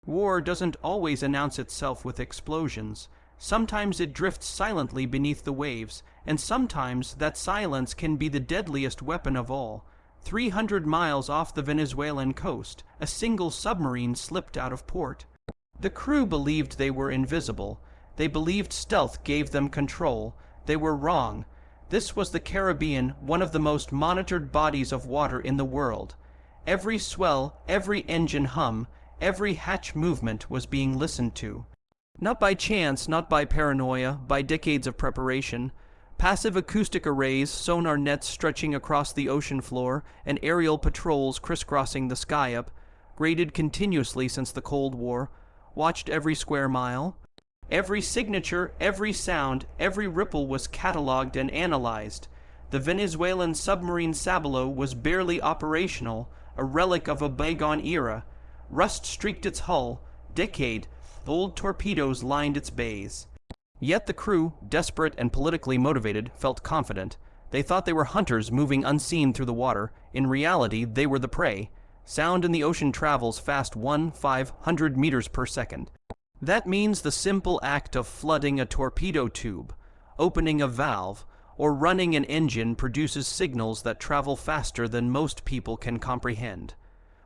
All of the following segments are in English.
War doesn't always announce itself with explosions. Sometimes it drifts silently beneath the waves, and sometimes that silence can be the deadliest weapon of all. 300 miles off the Venezuelan coast, a single submarine slipped out of port. The crew believed they were invisible. They believed stealth gave them control. They were wrong. This was the Caribbean, one of the most monitored bodies of water in the world. Every swell, every engine hum, every hatch movement was being listened to. Not by chance, not by paranoia, by decades of preparation. Passive acoustic arrays, sonar nets stretching across the ocean floor, and aerial patrols crisscrossing the sky up, graded continuously since the Cold War, watched every square mile. Every signature, every sound, every ripple was catalogued and analyzed. The Venezuelan submarine Sabalo was barely operational, a relic of a bygone era. Rust streaked its hull. Decade-old torpedoes lined its bays. Yet the crew, desperate and politically motivated, felt confident. They thought they were hunters moving unseen through the water. In reality, they were the prey. Sound in the ocean travels fast 1,500 meters per second. That means the simple act of flooding a torpedo tube, opening a valve, or running an engine produces signals that travel faster than most people can comprehend.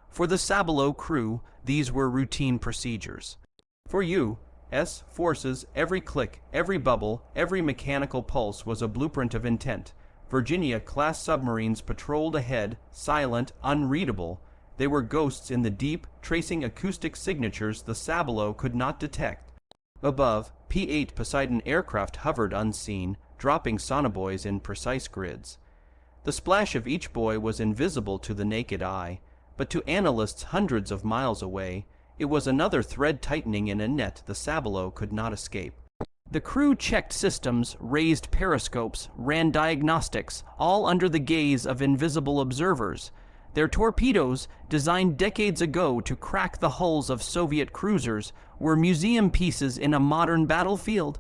For the Sabalo crew, these were routine procedures. For U.S. forces, every click, every bubble, every mechanical pulse was a blueprint of intent. Virginia-class submarines patrolled ahead, silent, unreadable. They were ghosts in the deep, tracing acoustic signatures the Sabalo could not detect. Above, P-8 Poseidon aircraft hovered unseen, dropping sonobuoys in precise grids. The splash of each buoy was invisible to the naked eye, but to analysts hundreds of miles away, it was another thread tightening in a net the Sabalo could not escape. The crew checked systems, raised periscopes, ran diagnostics, all under the gaze of invisible observers. Their torpedoes, designed decades ago to crack the hulls of Soviet cruisers, were museum pieces in a modern battlefield.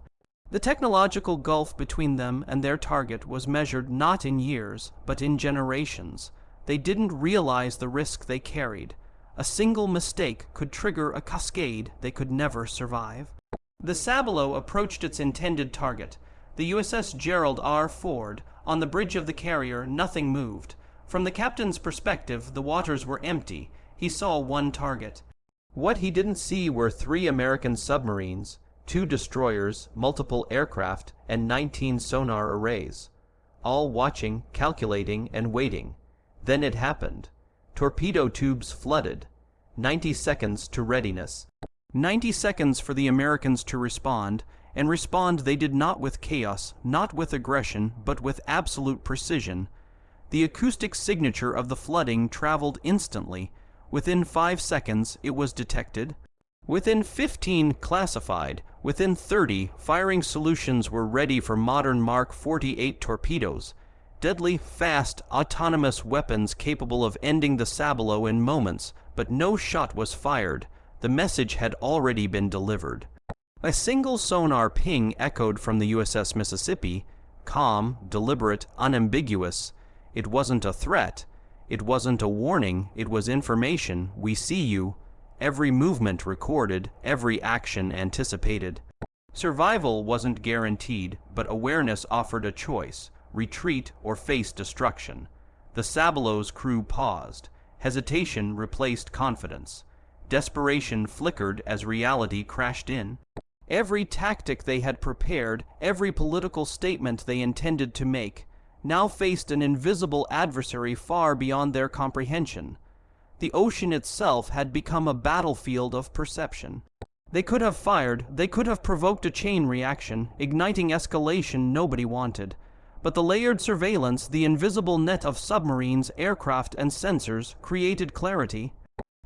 The technological gulf between them and their target was measured not in years, but in generations. They didn't realize the risk they carried. A single mistake could trigger a cascade they could never survive. The Sabalo approached its intended target, the USS Gerald R. Ford. On the bridge of the carrier, nothing moved. From the captain's perspective, the waters were empty. He saw one target. What he didn't see were 3 American submarines, 2 destroyers, multiple aircraft, and 19 sonar arrays, all watching, calculating, and waiting. Then it happened. Torpedo tubes flooded. 90 seconds to readiness. 90 seconds for the Americans to respond, and respond they did not with chaos, not with aggression, but with absolute precision. The acoustic signature of the flooding traveled instantly. Within 5 seconds, it was detected. Within 15, classified. Within 30, firing solutions were ready for modern Mark 48 torpedoes. Deadly, fast, autonomous weapons capable of ending the Sabalo in moments, but no shot was fired. The message had already been delivered. A single sonar ping echoed from the USS Mississippi, calm, deliberate, unambiguous. It wasn't a threat. It wasn't a warning. It was information. We see you. Every movement recorded, every action anticipated. Survival wasn't guaranteed, but awareness offered a choice: retreat or face destruction. The Sabalo's crew paused. Hesitation replaced confidence. Desperation flickered as reality crashed in. Every tactic they had prepared, every political statement they intended to make, now faced an invisible adversary far beyond their comprehension. The ocean itself had become a battlefield of perception. They could have fired, they could have provoked a chain reaction, igniting escalation nobody wanted. But the layered surveillance, the invisible net of submarines, aircraft, and sensors created clarity.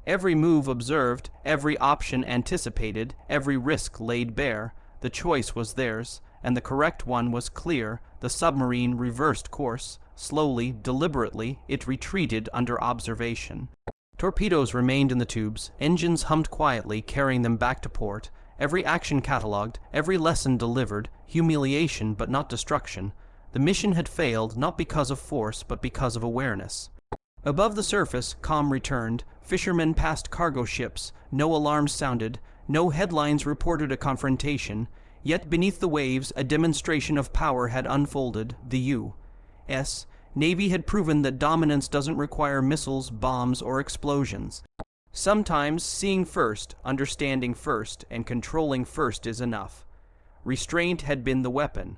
Every move observed, every option anticipated, every risk laid bare. The choice was theirs, and the correct one was clear. The submarine reversed course. Slowly, deliberately, it retreated under observation. Torpedoes remained in the tubes. Engines hummed quietly, carrying them back to port. Every action catalogued, every lesson delivered. Humiliation, but not destruction. The mission had failed, not because of force, but because of awareness. Above the surface, calm returned. Fishermen passed cargo ships. No alarms sounded. No headlines reported a confrontation. Yet beneath the waves, a demonstration of power had unfolded. The U.S. Navy had proven that dominance doesn't require missiles, bombs, or explosions. Sometimes seeing first, understanding first, and controlling first is enough. Restraint had been the weapon.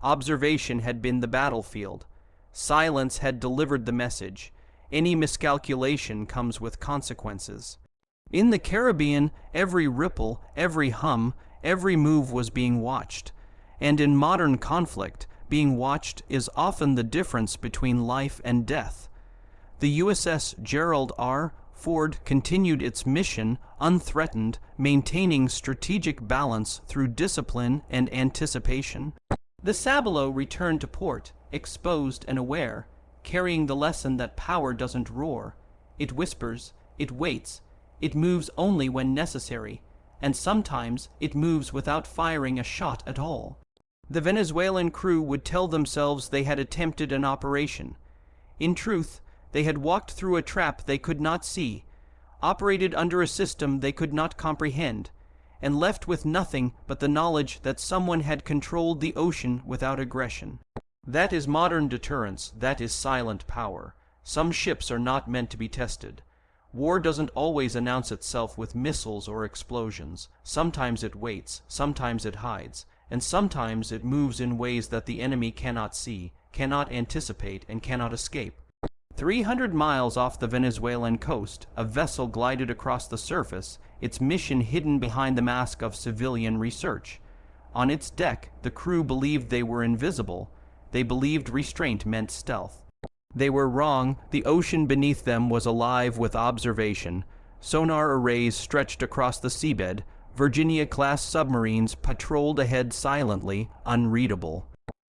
Observation had been the battlefield. Silence had delivered the message. Any miscalculation comes with consequences. In the Caribbean, every ripple, every hum, every move was being watched. And in modern conflict, being watched is often the difference between life and death. The USS Gerald R. Ford continued its mission unthreatened, maintaining strategic balance through discipline and anticipation. The Sabalo returned to port, exposed and aware, carrying the lesson that power doesn't roar. It whispers, it waits, it moves only when necessary, and sometimes it moves without firing a shot at all. The Venezuelan crew would tell themselves they had attempted an operation. In truth, they had walked through a trap they could not see, operated under a system they could not comprehend, and left with nothing but the knowledge that someone had controlled the ocean without aggression. That is modern deterrence, that is silent power. Some ships are not meant to be tested. War doesn't always announce itself with missiles or explosions. Sometimes it waits, sometimes it hides, and sometimes it moves in ways that the enemy cannot see, cannot anticipate, and cannot escape. 300 miles off the Venezuelan coast, a vessel glided across the surface, its mission hidden behind the mask of civilian research. On its deck, the crew believed they were invisible. They believed restraint meant stealth. They were wrong. The ocean beneath them was alive with observation. Sonar arrays stretched across the seabed. Virginia-class submarines patrolled ahead silently, unreadable.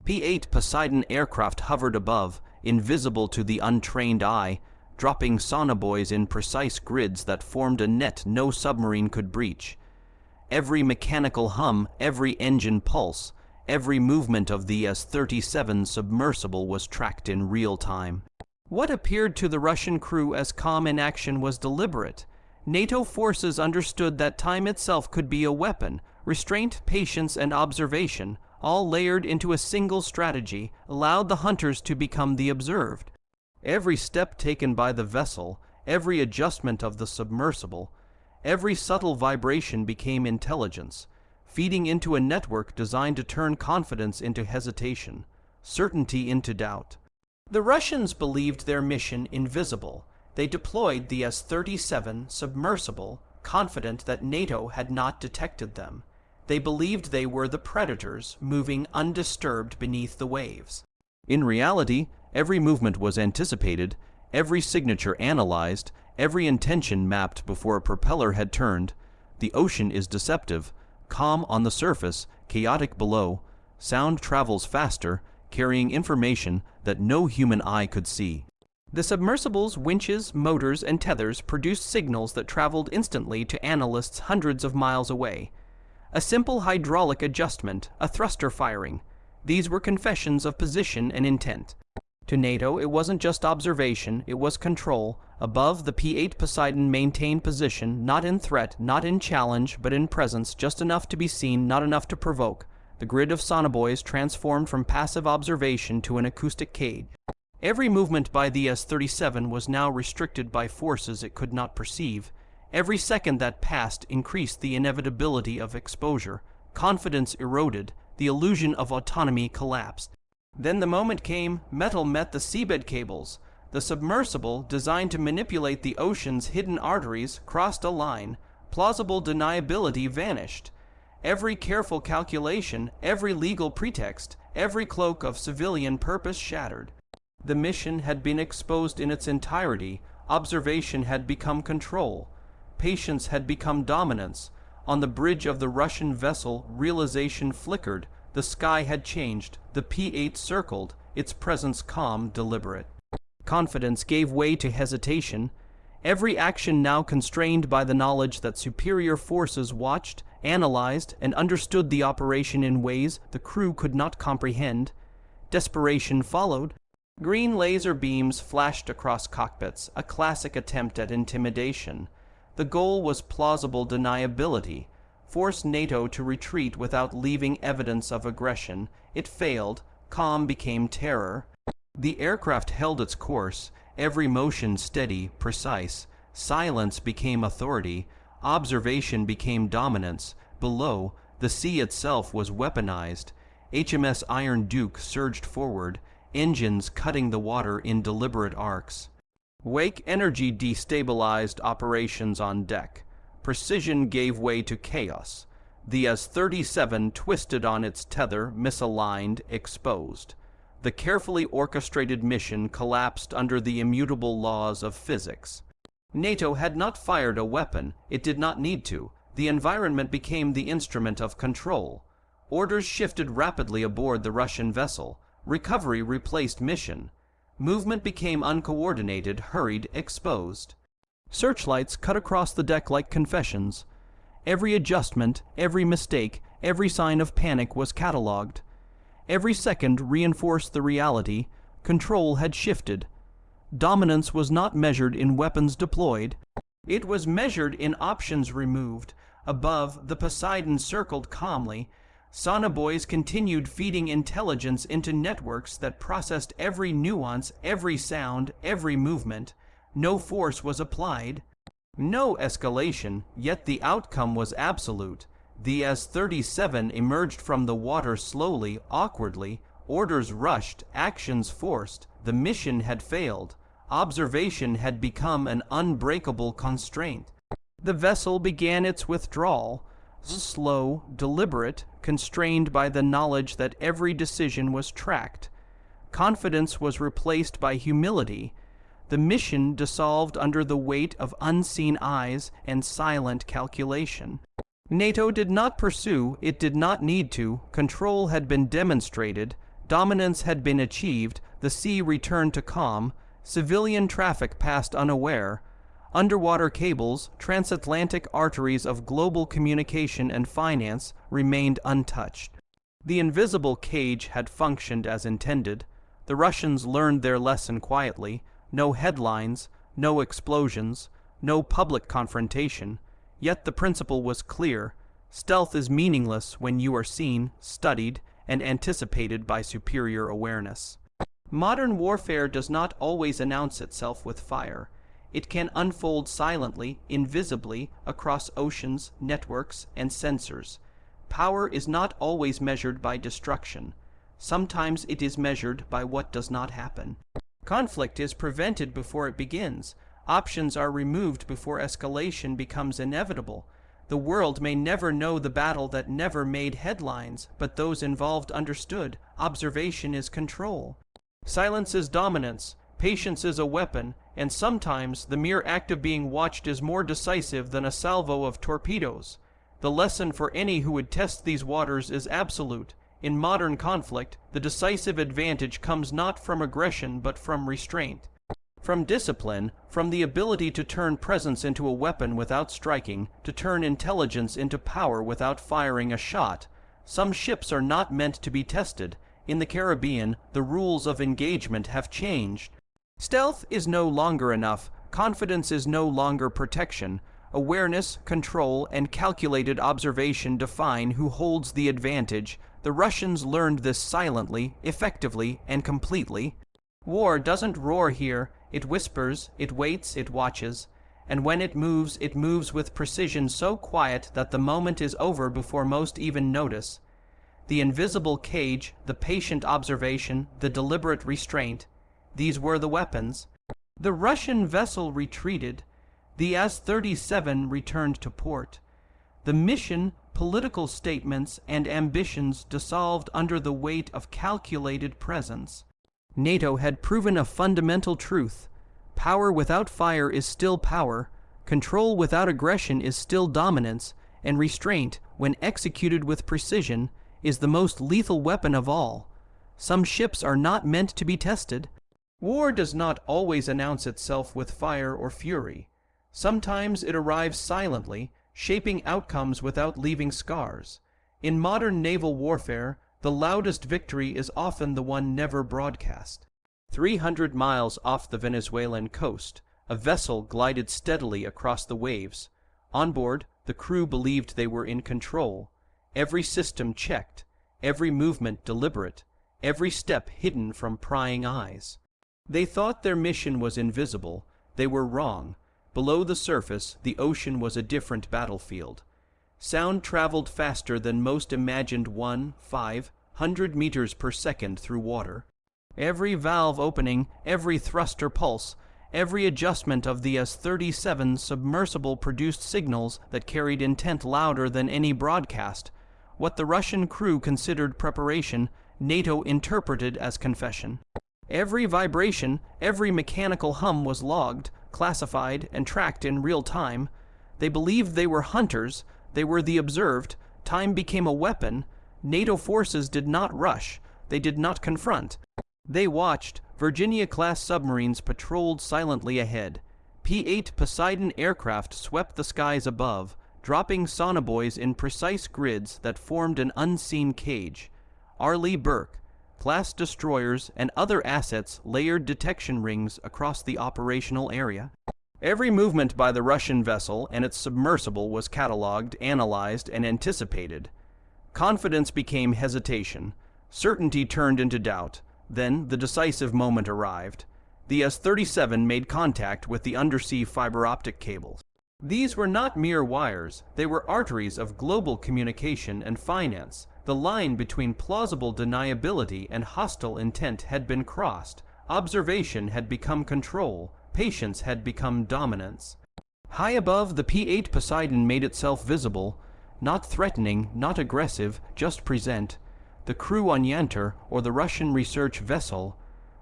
P-8 Poseidon aircraft hovered above, invisible to the untrained eye, dropping sonobuoys in precise grids that formed a net no submarine could breach. Every mechanical hum, every engine pulse, every movement of the S-37 submersible was tracked in real time. What appeared to the Russian crew as calm inaction was deliberate. NATO forces understood that time itself could be a weapon. Restraint, patience, and observation, all layered into a single strategy, allowed the hunters to become the observed. Every step taken by the vessel, every adjustment of the submersible, every subtle vibration became intelligence, feeding into a network designed to turn confidence into hesitation, certainty into doubt. The Russians believed their mission invisible. They deployed the S-37 submersible, confident that NATO had not detected them. They believed they were the predators, moving undisturbed beneath the waves. In reality, every movement was anticipated, every signature analyzed, every intention mapped before a propeller had turned. The ocean is deceptive, calm on the surface, chaotic below. Sound travels faster, carrying information that no human eye could see. The submersible's winches, motors, and tethers produced signals that traveled instantly to analysts hundreds of miles away. A simple hydraulic adjustment, a thruster firing. These were confessions of position and intent. To NATO, it wasn't just observation, it was control. Above, the P-8 Poseidon maintained position, not in threat, not in challenge, but in presence, just enough to be seen, not enough to provoke. The grid of sonobuoys transformed from passive observation to an acoustic cage. Every movement by the S-37 was now restricted by forces it could not perceive. Every second that passed increased the inevitability of exposure. Confidence eroded. The illusion of autonomy collapsed. Then the moment came. Metal met the seabed cables. The submersible, designed to manipulate the ocean's hidden arteries, crossed a line. Plausible deniability vanished. Every careful calculation, every legal pretext, every cloak of civilian purpose shattered. The mission had been exposed in its entirety. Observation had become control. Patience had become dominance. On the bridge of the Russian vessel, realization flickered. The sky had changed. The P-8 circled, its presence calm, deliberate. Confidence gave way to hesitation. Every action now constrained by the knowledge that superior forces watched, analyzed, and understood the operation in ways the crew could not comprehend. Desperation followed. Green laser beams flashed across cockpits, a classic attempt at intimidation. The goal was plausible deniability. Force NATO to retreat without leaving evidence of aggression. It failed. Calm became terror. The aircraft held its course, every motion steady, precise. Silence became authority. Observation became dominance. Below, the sea itself was weaponized. HMS Iron Duke surged forward, engines cutting the water in deliberate arcs. Wake energy destabilized operations on deck. Precision gave way to chaos. The S-37 twisted on its tether, misaligned, exposed. The carefully orchestrated mission collapsed under the immutable laws of physics. NATO had not fired a weapon. It did not need to. The environment became the instrument of control. Orders shifted rapidly aboard the Russian vessel. Recovery replaced mission. Movement became uncoordinated, hurried, exposed. Searchlights cut across the deck like confessions. Every adjustment, every mistake, every sign of panic was catalogued. Every second reinforced the reality: control had shifted. Dominance was not measured in weapons deployed. It was measured in options removed. Above, the Poseidon circled calmly. Sonobuoys continued feeding intelligence into networks that processed every nuance, every sound, every movement. No force was applied. No escalation, yet the outcome was absolute. The S-37 emerged from the water slowly, awkwardly. Orders rushed, actions forced. The mission had failed. Observation had become an unbreakable constraint. The vessel began its withdrawal, slow, deliberate, constrained by the knowledge that every decision was tracked. Confidence was replaced by humility. The mission dissolved under the weight of unseen eyes and silent calculation. NATO did not pursue, it did not need to. Control had been demonstrated, dominance had been achieved, the sea returned to calm, civilian traffic passed unaware. Underwater cables, transatlantic arteries of global communication and finance, remained untouched. The invisible cage had functioned as intended. The Russians learned their lesson quietly. No headlines, no explosions, no public confrontation. Yet the principle was clear. Stealth is meaningless when you are seen, studied, and anticipated by superior awareness. Modern warfare does not always announce itself with fire. It can unfold silently, invisibly, across oceans, networks, and sensors. Power is not always measured by destruction. Sometimes it is measured by what does not happen. Conflict is prevented before it begins. Options are removed before escalation becomes inevitable. The world may never know the battle that never made headlines, but those involved understood. Observation is control. Silence is dominance. Patience is a weapon, and sometimes the mere act of being watched is more decisive than a salvo of torpedoes. The lesson for any who would test these waters is absolute. In modern conflict, the decisive advantage comes not from aggression but from restraint. From discipline, from the ability to turn presence into a weapon without striking, to turn intelligence into power without firing a shot. Some ships are not meant to be tested. In the Caribbean, the rules of engagement have changed. Stealth is no longer enough. Confidence is no longer protection. Awareness, control, and calculated observation define who holds the advantage. The Russians learned this silently, effectively, and completely. War doesn't roar here. It whispers, it waits, it watches. And when it moves with precision so quiet that the moment is over before most even notice. The invisible cage, the patient observation, the deliberate restraint. These were the weapons. The Russian vessel retreated. The S-37 returned to port. The mission, political statements, and ambitions dissolved under the weight of calculated presence. NATO had proven a fundamental truth. Power without fire is still power. Control without aggression is still dominance. And restraint, when executed with precision, is the most lethal weapon of all. Some ships are not meant to be tested. War does not always announce itself with fire or fury. Sometimes it arrives silently, shaping outcomes without leaving scars. In modern naval warfare, the loudest victory is often the one never broadcast. 300 miles off the Venezuelan coast, a vessel glided steadily across the waves. On board, the crew believed they were in control. Every system checked, every movement deliberate, every step hidden from prying eyes. They thought their mission was invisible. They were wrong. Below the surface, the ocean was a different battlefield. Sound traveled faster than most imagined 500 meters per second through water. Every valve opening, every thruster pulse, every adjustment of the S-37 submersible produced signals that carried intent louder than any broadcast. What the Russian crew considered preparation, NATO interpreted as confession. Every vibration, every mechanical hum was logged, classified, and tracked in real time. They believed they were hunters, they were the observed. Time became a weapon. NATO forces did not rush, they did not confront. They watched. Virginia-class submarines patrolled silently ahead. P-8 Poseidon aircraft swept the skies above, dropping sonobuoys in precise grids that formed an unseen cage. Arleigh Burke class destroyers and other assets layered detection rings across the operational area. Every movement by the Russian vessel and its submersible was catalogued, analyzed, and anticipated. Confidence became hesitation. Certainty turned into doubt. Then the decisive moment arrived. The S-37 made contact with the undersea fiber optic cables. These were not mere wires, they were arteries of global communication and finance. The line between plausible deniability and hostile intent had been crossed. Observation had become control. Patience had become dominance. High above, the P-8 Poseidon made itself visible, not threatening, not aggressive, just present. The crew on Yantar, or the Russian research vessel,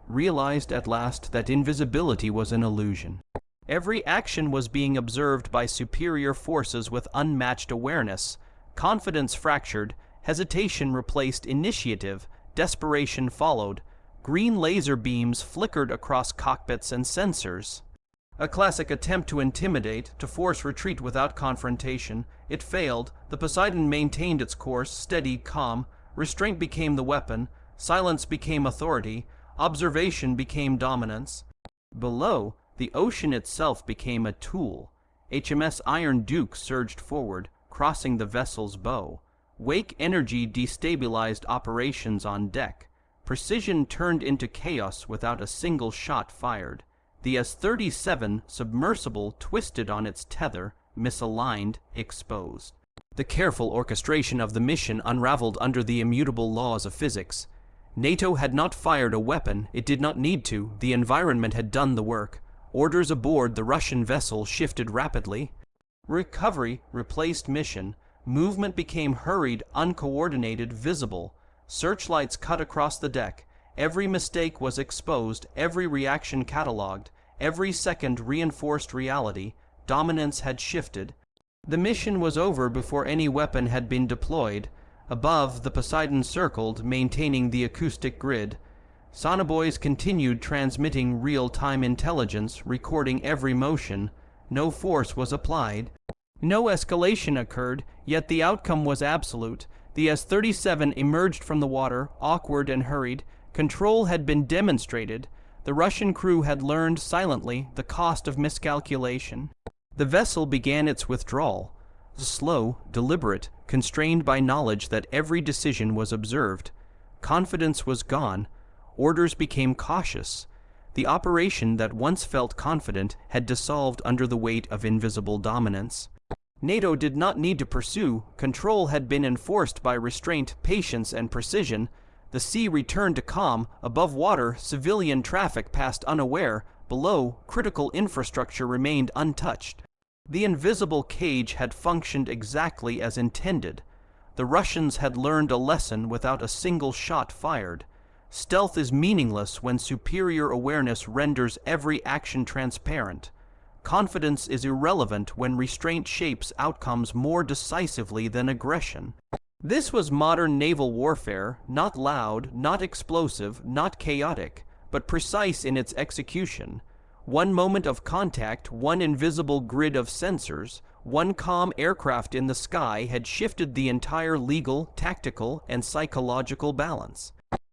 realized at last that invisibility was an illusion. Every action was being observed by superior forces with unmatched awareness. Confidence fractured, hesitation replaced initiative, desperation followed. Green laser beams flickered across cockpits and sensors. A classic attempt to intimidate, to force retreat without confrontation. It failed. The Poseidon maintained its course, steady, calm. Restraint became the weapon. Silence became authority. Observation became dominance. Below, the ocean itself became a tool. HMS Iron Duke surged forward, crossing the vessel's bow. Wake energy destabilized operations on deck. Precision turned into chaos without a single shot fired. The S-37 submersible twisted on its tether, misaligned, exposed. The careful orchestration of the mission unraveled under the immutable laws of physics. NATO had not fired a weapon, it did not need to, the environment had done the work. Orders aboard the Russian vessel shifted rapidly. Recovery replaced mission. Movement became hurried, uncoordinated, visible. Searchlights cut across the deck. Every mistake was exposed, every reaction catalogued, every second reinforced reality. Dominance had shifted. The mission was over before any weapon had been deployed. Above, the Poseidon circled, maintaining the acoustic grid. Sonobuoys continued transmitting real-time intelligence, recording every motion. No force was applied. No escalation occurred, yet the outcome was absolute. The S-37 emerged from the water, awkward and hurried. Control had been demonstrated. The Russian crew had learned silently the cost of miscalculation. The vessel began its withdrawal. Slow, deliberate, constrained by knowledge that every decision was observed. Confidence was gone. Orders became cautious. The operation that once felt confident had dissolved under the weight of invisible dominance. NATO did not need to pursue. Control had been enforced by restraint, patience, and precision. The sea returned to calm. Above water, civilian traffic passed unaware. Below, critical infrastructure remained untouched. The invisible cage had functioned exactly as intended. The Russians had learned a lesson without a single shot fired. Stealth is meaningless when superior awareness renders every action transparent. Confidence is irrelevant when restraint shapes outcomes more decisively than aggression. This was modern naval warfare, not loud, not explosive, not chaotic, but precise in its execution. One moment of contact, one invisible grid of sensors, one calm aircraft in the sky had shifted the entire legal, tactical, and psychological balance.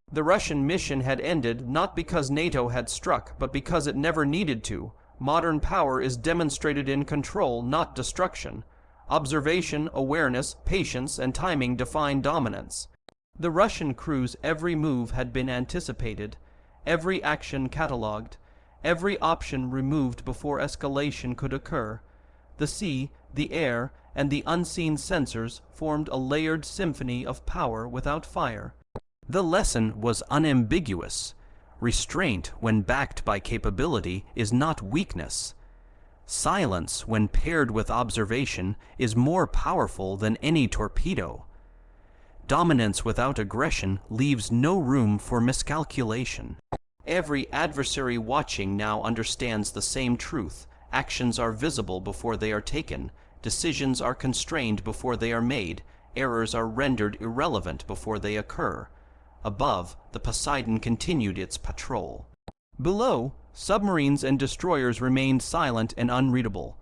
The Russian mission had ended not because NATO had struck, but because it never needed to. Modern power is demonstrated in control, not destruction. Observation, awareness, patience, and timing define dominance. The Russian crew's every move had been anticipated, every action catalogued, every option removed before escalation could occur. The sea, the air, and the unseen sensors formed a layered symphony of power without fire. The lesson was unambiguous. Restraint, when backed by capability, is not weakness. Silence, when paired with observation, is more powerful than any torpedo. Dominance without aggression leaves no room for miscalculation. Every adversary watching now understands the same truth. Actions are visible before they are taken. Decisions are constrained before they are made. Errors are rendered irrelevant before they occur. Above, the Poseidon continued its patrol. Below, submarines and destroyers remained silent and unreadable.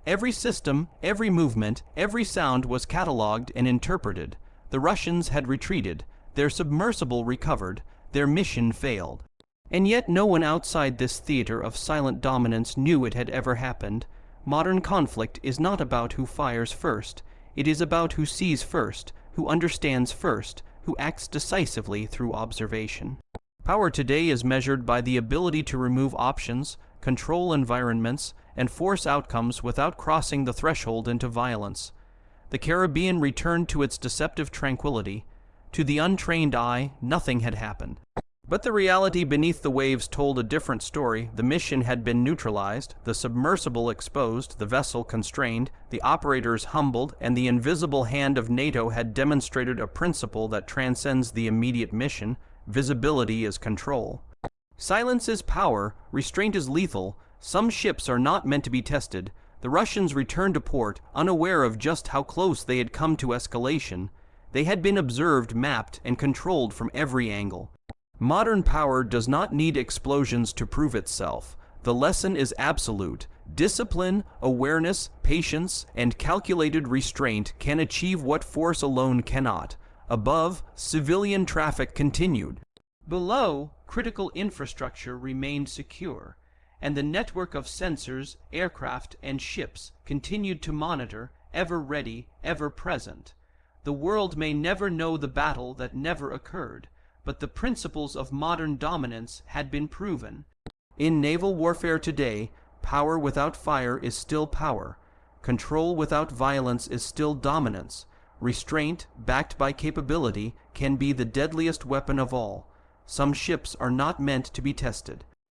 Every system, every movement, every sound was catalogued and interpreted. The Russians had retreated, their submersible recovered, their mission failed. And yet no one outside this theater of silent dominance knew it had ever happened. Modern conflict is not about who fires first. It is about who sees first, who understands first, who acts decisively through observation. Power today is measured by the ability to remove options, control environments, and force outcomes without crossing the threshold into violence. The Caribbean returned to its deceptive tranquility. To the untrained eye, nothing had happened. But the reality beneath the waves told a different story. The mission had been neutralized, the submersible exposed, the vessel constrained, the operators humbled, and the invisible hand of NATO had demonstrated a principle that transcends the immediate mission. Visibility is control. Silence is power, restraint is lethal. Some ships are not meant to be tested. The Russians returned to port, unaware of just how close they had come to escalation. They had been observed, mapped, and controlled from every angle. Modern power does not need explosions to prove itself. The lesson is absolute. Discipline, awareness, patience, and calculated restraint can achieve what force alone cannot. Above, civilian traffic continued. Below, critical infrastructure remained secure, and the network of sensors, aircraft, and ships continued to monitor, ever ready, ever present. The world may never know the battle that never occurred, but the principles of modern dominance had been proven. In naval warfare today, power without fire is still power. Control without violence is still dominance. Restraint, backed by capability, can be the deadliest weapon of all. Some ships are not meant to be tested.